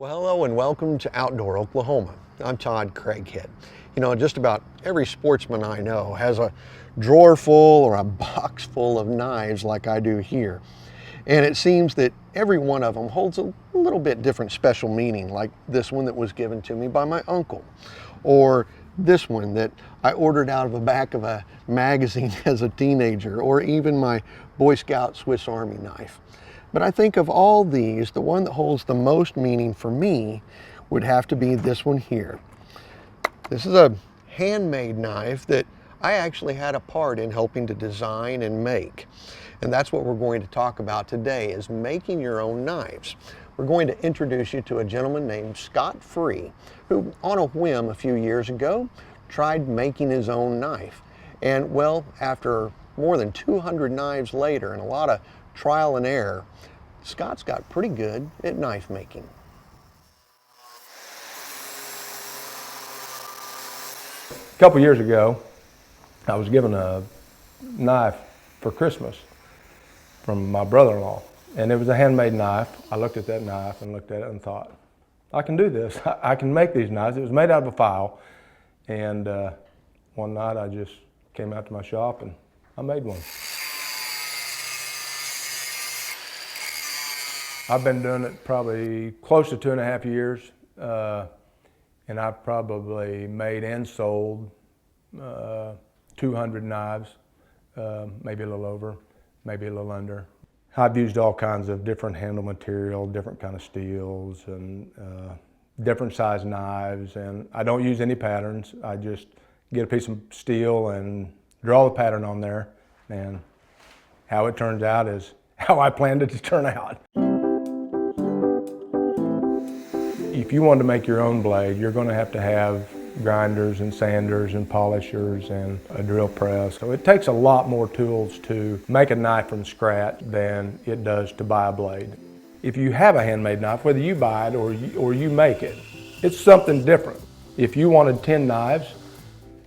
Well, hello and welcome to Outdoor Oklahoma. I'm Todd Craighead. You know, just about every sportsman I know has a drawer full or a box full of knives like I do here. And it seems that every one of them holds a little bit different special meaning, like this one that was given to me by my uncle, or this one that I ordered out of the back of a magazine as a teenager, or even my Boy Scout Swiss Army knife. But I think of all these, the one that holds the most meaning for me would have to be this one here. This is a handmade knife that I actually had a part in helping to design and make. And that's what we're going to talk about today, is making your own knives. We're going to introduce you to a gentleman named Scott Free, who on a whim a few years ago tried making his own knife. And well, after more than 200 knives later and a lot of trial and error, Scott's got pretty good at knife making. A couple years ago, I was given a knife for Christmas from my brother-in-law, and it was a handmade knife. I looked at that knife and looked at it and thought, I can do this. I can make these knives. It was made out of a file, and one night I just came out to my shop and I made one. I've been doing it probably close to 2.5 years, and I've probably made and sold 200 knives, maybe a little over, maybe a little under. I've used all kinds of different handle material, different kind of steels, and different size knives, and I don't use any patterns. I just get a piece of steel and draw the pattern on there, and how it turns out is how I planned it to turn out. If you want to make your own blade, you're going to have grinders and sanders and polishers and a drill press. So it takes a lot more tools to make a knife from scratch than it does to buy a blade. If you have a handmade knife, whether you buy it or you make it, it's something different. If you wanted 10 knives,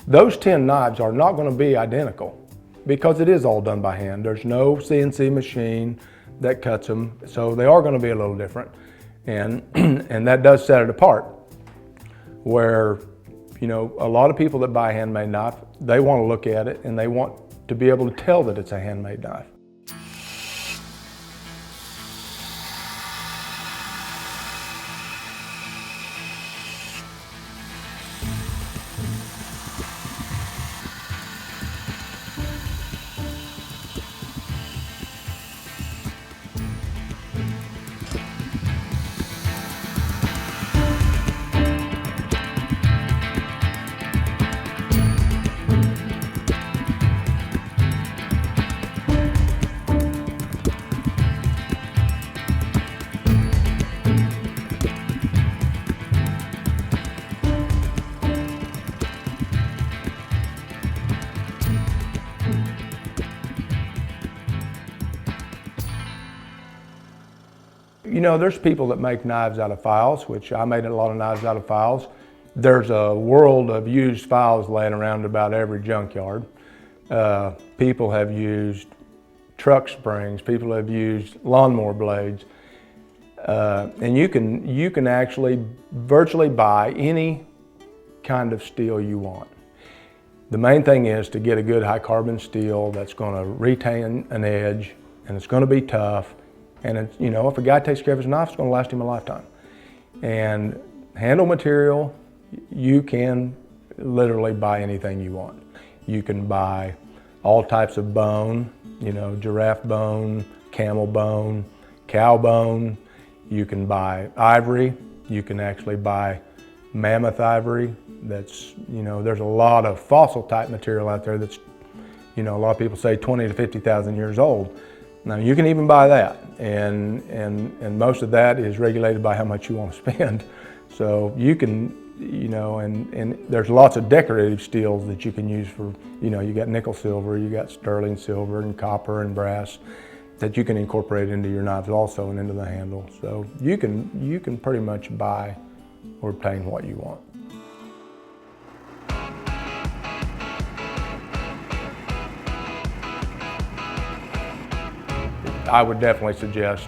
those 10 knives are not going to be identical because it is all done by hand. There's no CNC machine that cuts them, so they are going to be a little different. And that does set it apart, where, you know, a lot of people that buy a handmade knife, they want to look at it and they want to be able to tell that it's a handmade knife. You know, there's people that make knives out of files, which I made a lot of knives out of files. There's a world of used files laying around about every junkyard. People have used truck springs, people have used lawnmower blades, and you can actually virtually buy any kind of steel you want. The main thing is to get a good high carbon steel that's going to retain an edge, and it's going to be tough. And it's, you know, if a guy takes care of his knife, it's going to last him a lifetime. And handle material, you can literally buy anything you want. You can buy all types of bone, you know, giraffe bone, camel bone, cow bone. You can buy ivory. You can actually buy mammoth ivory. That's, you know, there's a lot of fossil type material out there that's, you know, a lot of people say 20 to 50,000 years old. Now you can even buy that, and most of that is regulated by how much you want to spend. So you can, you know, and there's lots of decorative steels that you can use for, you know, you got nickel silver, you got sterling silver and copper and brass that you can incorporate into your knives also and into the handle. So you can pretty much buy or obtain what you want. I would definitely suggest,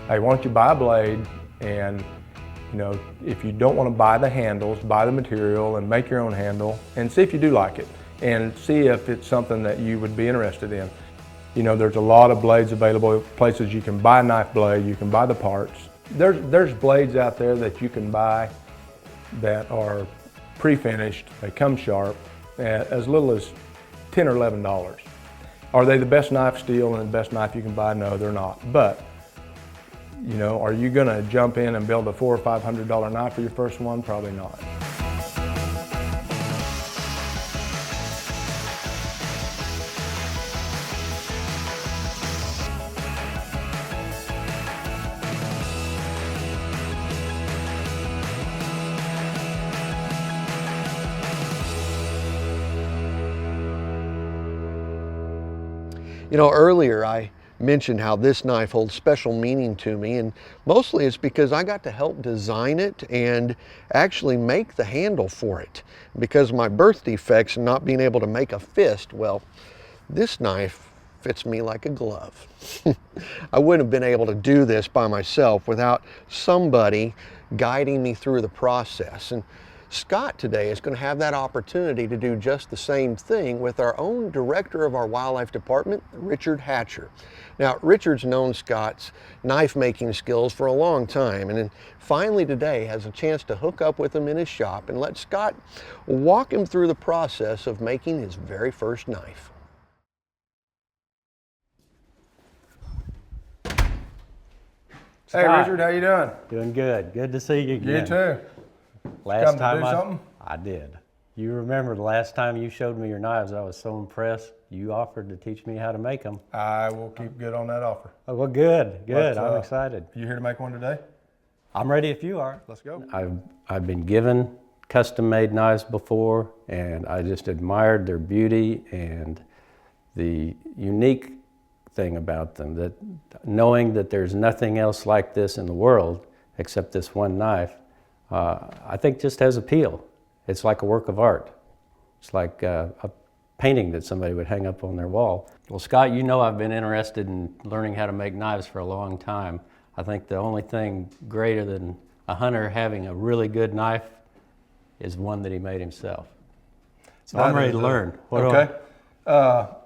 hey, why don't you buy a blade and You know, if you don't want to buy the handles, buy the material and make your own handle and see if you do like it and see if it's something that you would be interested in. You know, there's a lot of blades available, places you can buy a knife blade, you can buy the parts. There's blades out there that you can buy that are pre-finished, they come sharp, at as little as $10 or $11. Are they the best knife steel and the best knife you can buy? No, they're not. But, you know, are you gonna jump in and build a $400 or $500 knife for your first one? Probably not. You know, earlier I mentioned how this knife holds special meaning to me, and mostly it's because I got to help design it and actually make the handle for it. Because of my birth defects and not being able to make a fist, well, this knife fits me like a glove. I wouldn't have been able to do this by myself without somebody guiding me through the process. And Scott today is going to have that opportunity to do just the same thing with our own director of our wildlife department, Richard Hatcher. Now, Richard's known Scott's knife making skills for a long time, and then finally today has a chance to hook up with him in his shop and let Scott walk him through the process of making his very first knife. Hey Richard, how you doing? Doing good. Good to see you again. You too. Last Come to time do something? I did. You remember the last time you showed me your knives, I was so impressed. You offered to teach me how to make them. I will keep good on that offer. Oh, well, good. But, I'm excited. You here to make one today? I'm ready if you are. Let's go. I've been given custom-made knives before, and I just admired their beauty and the unique thing about them, that knowing that there's nothing else like this in the world except this one knife, I think just has appeal. It's like a work of art. It's like a painting that somebody would hang up on their wall. Well, Scott, you know I've been interested in learning how to make knives for a long time. I think the only thing greater than a hunter having a really good knife is one that he made himself. So I'm ready to learn. Okay.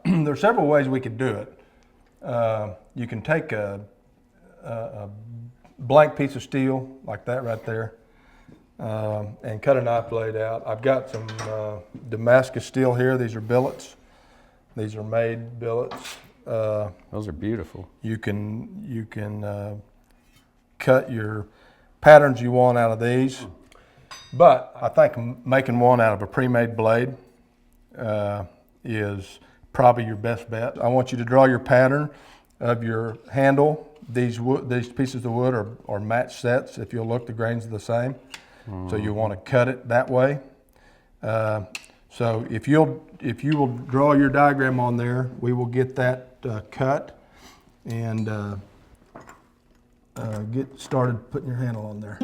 There's several ways we could do it. You can take a blank piece of steel like that right there and cut a knife blade out. I've got some Damascus steel here. These are billets. These are made billets. Those are beautiful. You can cut your patterns you want out of these. But I think making one out of a pre-made blade is probably your best bet. I want you to draw your pattern of your handle. These pieces of wood are match sets. If you'll look, the grains are the same. So you want to cut it that way. So if you will draw your diagram on there, we will get that cut and get started putting your handle on there.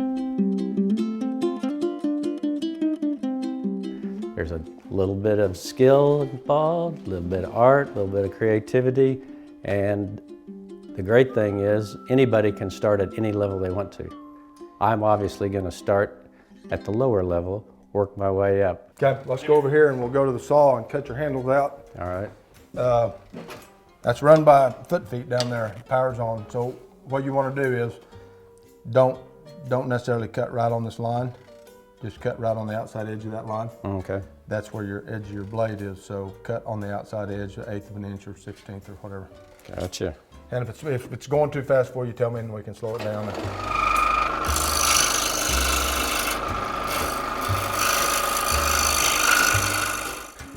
There's a little bit of skill involved, a little bit of art, a little bit of creativity, and the great thing is anybody can start at any level they want to. I'm obviously going to start at the lower level, work my way up. Okay, let's go over here and we'll go to the saw and cut your handles out. All right. That's run by foot feet down there, power's on. So what you want to do is don't necessarily cut right on this line. Just cut right on the outside edge of that line. Okay. That's where your edge of your blade is. So cut on the outside edge, 1/8 of an inch or 1/16 or whatever. Gotcha. And if it's going too fast for you, tell me and we can slow it down.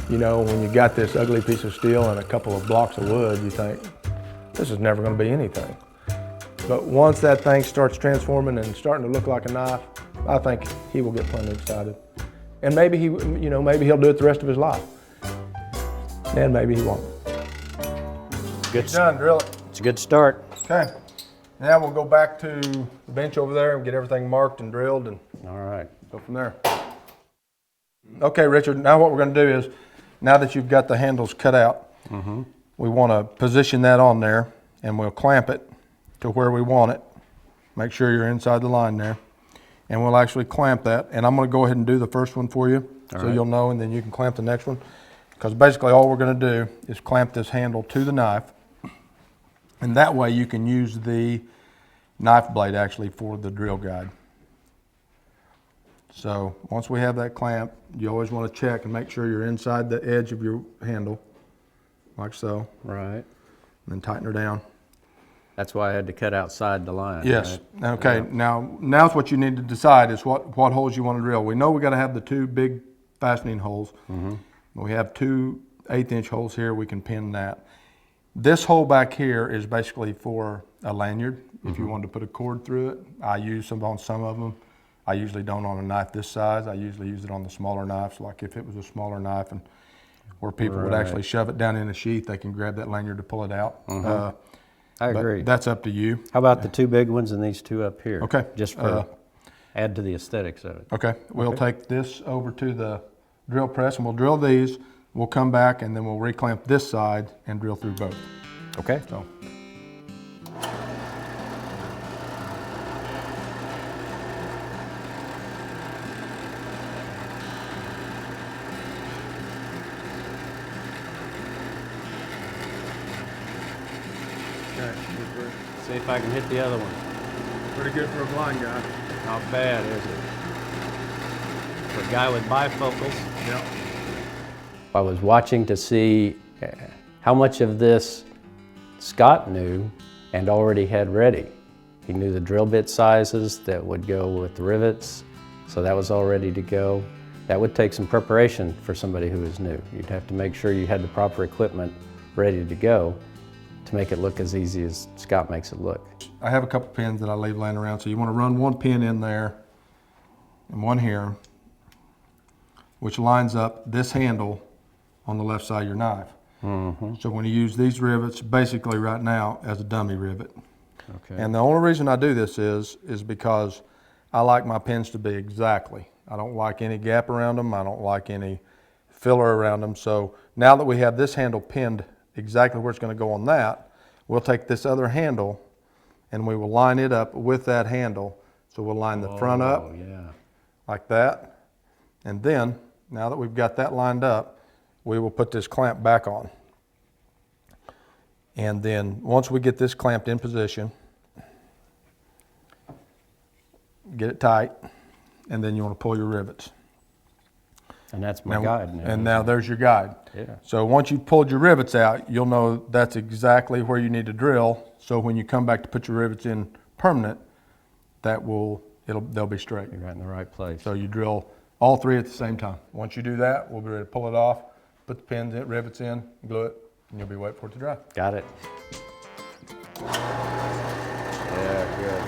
You know, when you got this ugly piece of steel and a couple of blocks of wood, you think, this is never going to be anything. But once that thing starts transforming and starting to look like a knife, I think he will get plenty excited. And maybe maybe he'll do it the rest of his life. And maybe he won't. Good. Done, drill it. It's a good start. Okay. Now we'll go back to the bench over there and get everything marked and drilled and All right. go from there. Okay, Richard, now what we're going to do is, now that you've got the handles cut out, we want to position that on there and we'll clamp it to where we want it. Make sure you're inside the line there. and we'll actually clamp that. And I'm gonna go ahead and do the first one for you, so right. you'll know, and then you can clamp the next one. Because basically all we're gonna do is clamp this handle to the knife, and that way you can use the knife blade actually for the drill guide. So once we have that clamp, you always want to check and make sure you're inside the edge of your handle, like so, Right. and then tighten her down. That's why I had to cut outside the line. Yes. Right? Okay. Yeah. Now's what you need to decide is what holes you want to drill. We know we got to have the 2 big fastening holes. We have 2 1/8-inch holes here. We can pin that. This hole back here is basically for a lanyard. If you wanted to put a cord through it, I use some on some of them. I usually don't on a knife this size. I usually use it on the smaller knives, like if it was a smaller knife and where people would Right. actually shove it down in a sheath, they can grab that lanyard to pull it out. I But agree. that's up to you. How about the 2 big ones and these 2 up here? Okay. Just for add to the aesthetics of it. Okay, we'll take this over to the drill press and we'll drill these. We'll come back and then we'll reclamp this side and drill through both. Okay. So. See if I can hit the other one. Pretty good for a blind guy. Not bad, is it? For a guy with bifocals. Yep. I was watching to see how much of this Scott knew and already had ready. He knew the drill bit sizes that would go with the rivets, so that was all ready to go. That would take some preparation for somebody who is new. You'd have to make sure you had the proper equipment ready to go to make it look as easy as Scott makes it look. I have a couple pins that I leave laying around, so you want to run 1 pin in there and 1 here, which lines up this handle on the left side of your knife. So when you use these rivets, basically right now as a dummy rivet. Okay. And the only reason I do this is because I like my pins to be exactly. I don't like any gap around them. I don't like any filler around them. So now that we have this handle pinned exactly where it's going to go on that, we'll take this other handle and we will line it up with that handle. So we'll line the front up Oh, yeah. like that. And then, now that we've got that lined up, we will put this clamp back on. And then once we get this clamped in position, get it tight, and then you want to pull your rivets. And that's my guide now. And now there's your guide. Yeah. So once you've pulled your rivets out, you'll know that's exactly where you need to drill. So when you come back to put your rivets in permanent, they'll be straight. You're right in the right place. So you drill all 3 at the same time. Once you do that, we'll be ready to pull it off, put the pins in, rivets in, glue it, and you'll be waiting for it to dry. Got it. Yeah, good.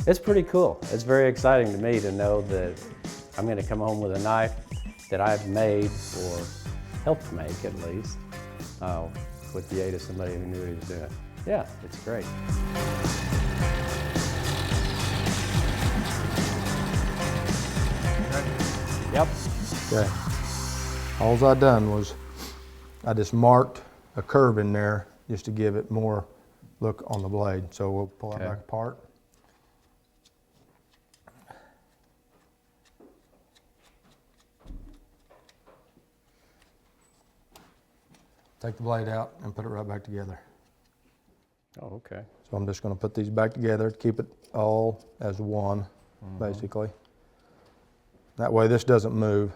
It's pretty cool. It's very exciting to me to know that I'm going to come home with a knife that I've made or helped make at least with the aid of somebody who knew what he was doing. Yeah, it's great. Yep. Okay. All I done was I just marked a curve in there just to give it more look on the blade. So we'll pull that Okay. back apart. Take the blade out and put it right back together. Oh, okay. So I'm just going to put these back together to keep it all as one, basically. That way this doesn't move.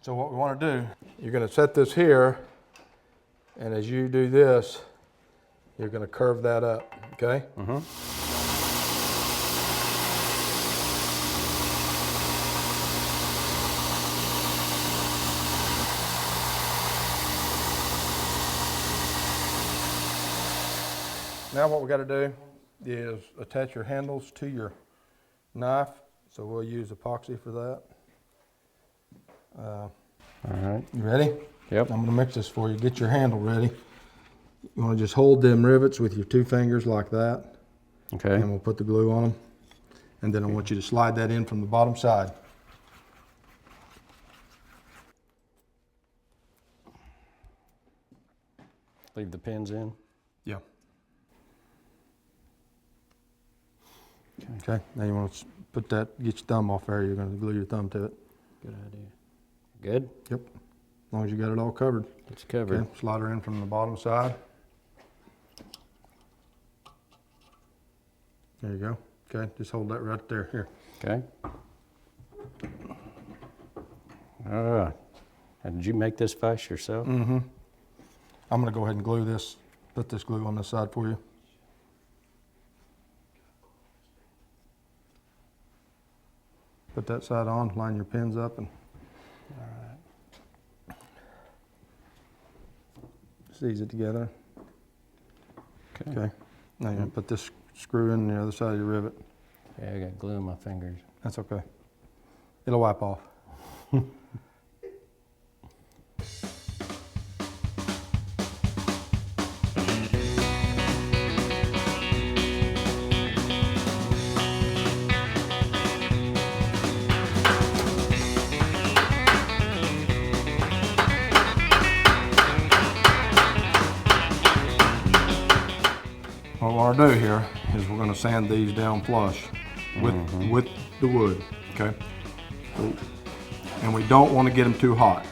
So what we want to do, you're going to set this here, and as you do this, you're going to curve that up, okay? Now what we got to do is attach your handles to your knife. So we'll use epoxy for that. All right. You ready? Yep. I'm going to mix this for you. Get your handle ready. You want to just hold them rivets with your 2 fingers like that. Okay. And we'll put the glue on them. And then I want you to slide that in from the bottom side. Leave the pins in. Yeah. Okay, now you want to put that, get your thumb off there, you're going to glue your thumb to it. Good idea. Good? Yep, as long as you got it all covered. It's covered. Okay, slide her in from the bottom side. There you go. Okay, just hold that right there. Here. Okay. All right. And did you make this vise yourself? Mm-hmm. I'm going to go ahead and glue this, put this glue on this side for you. Put that side on, line your pins up, and All right. seize it together. Okay. Okay. Now you're going to put this screw in the other side of your rivet. Yeah, I got glue in my fingers. That's okay. It'll wipe off. What we want to do here is we're going to sand these down flush with the wood, okay? And we don't want to get them too hot,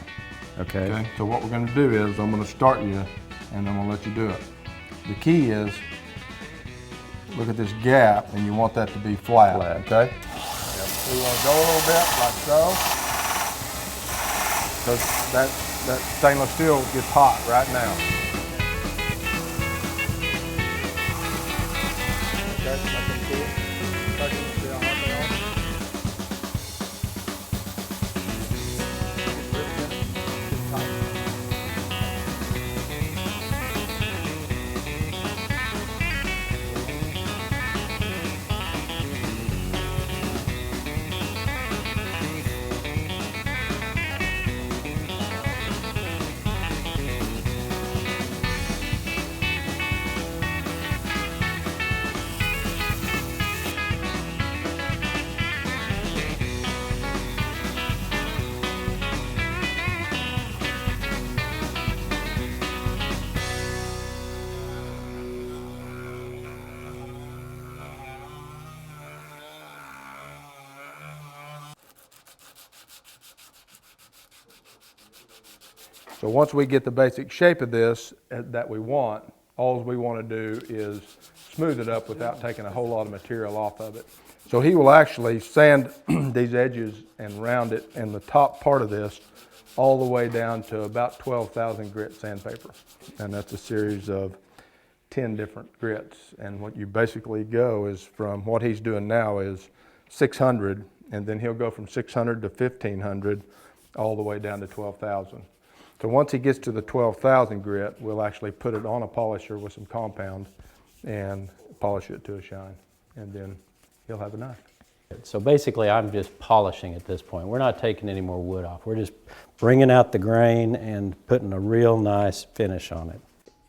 Okay. okay? So what we're going to do is I'm going to start you and I'm going to let you do it. The key is, look at this gap and you want that to be flat, okay? Yep. So you want to go a little bit like so. Because that stainless steel gets hot right now. Okay, I can see it. I can see how hot they are. It's tight. So once we get the basic shape of this that we want, all we want to do is smooth it up without taking a whole lot of material off of it. So he will actually sand these edges and round it in the top part of this all the way down to about 12,000 grit sandpaper. And that's a series of 10 different grits. And what you basically go is from what he's doing now is 600, and then he'll go from 600 to 1,500 all the way down to 12,000. So once he gets to the 12,000 grit, we'll actually put it on a polisher with some compound and polish it to a shine. And then he'll have a knife. So basically, I'm just polishing at this point. We're not taking any more wood off. We're just bringing out the grain and putting a real nice finish on it.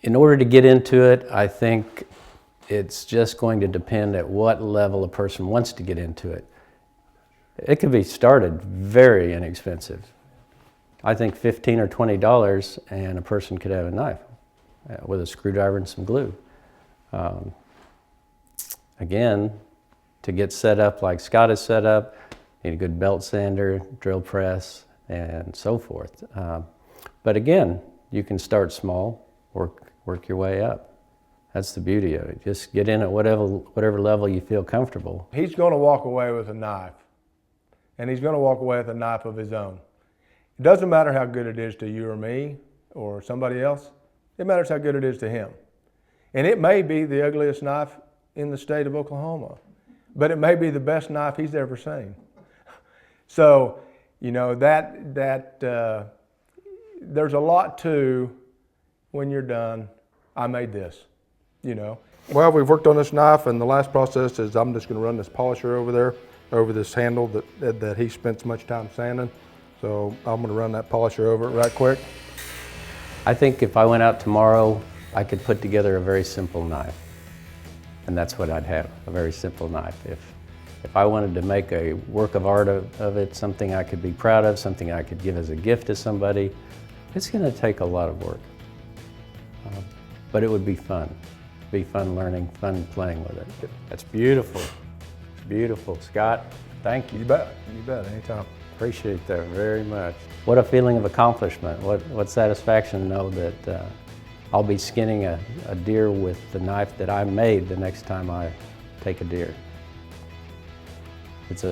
In order to get into it, I think it's just going to depend at what level a person wants to get into it. It could be started very inexpensive. I think $15 or $20 and a person could have a knife with a screwdriver and some glue. Again, to get set up like Scott is set up, you need a good belt sander, drill press, and so forth. But again, you can start small, work your way up. That's the beauty of it. Just get in at whatever level you feel comfortable. He's going to walk away with a knife, and he's going to walk away with a knife of his own. It doesn't matter how good it is to you or me or somebody else. It matters how good it is to him. And it may be the ugliest knife in the state of Oklahoma, but it may be the best knife he's ever seen. So, you know, there's a lot to when you're done, I made this, you know. Well, we've worked on this knife, and the last process is I'm just going to run this polisher over there, over this handle that he spent so much time sanding. So I'm going to run that polisher over it right quick. I think if I went out tomorrow, I could put together a very simple knife. And that's what I'd have, a very simple knife. If I wanted to make a work of art of it, something I could be proud of, something I could give as a gift to somebody, it's going to take a lot of work. but it would be fun. Be fun learning, fun playing with it. That's beautiful. Beautiful. Scott, thank you. You bet, anytime. Appreciate that very much. What a feeling of accomplishment. What satisfaction to know that I'll be skinning a deer with the knife that I made the next time I take a deer. It's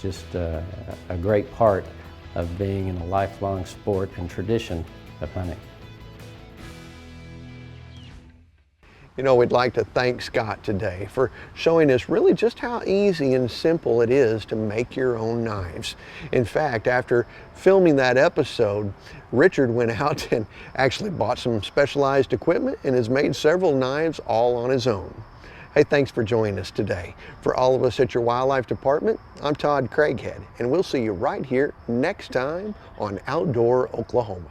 just a great part of being in a lifelong sport and tradition of hunting. You know, we'd like to thank Scott today for showing us really just how easy and simple it is to make your own knives. In fact, after filming that episode, Richard went out and actually bought some specialized equipment and has made several knives all on his own. Hey, thanks for joining us today. For all of us at your wildlife department, I'm Todd Craighead, and we'll see you right here next time on Outdoor Oklahoma.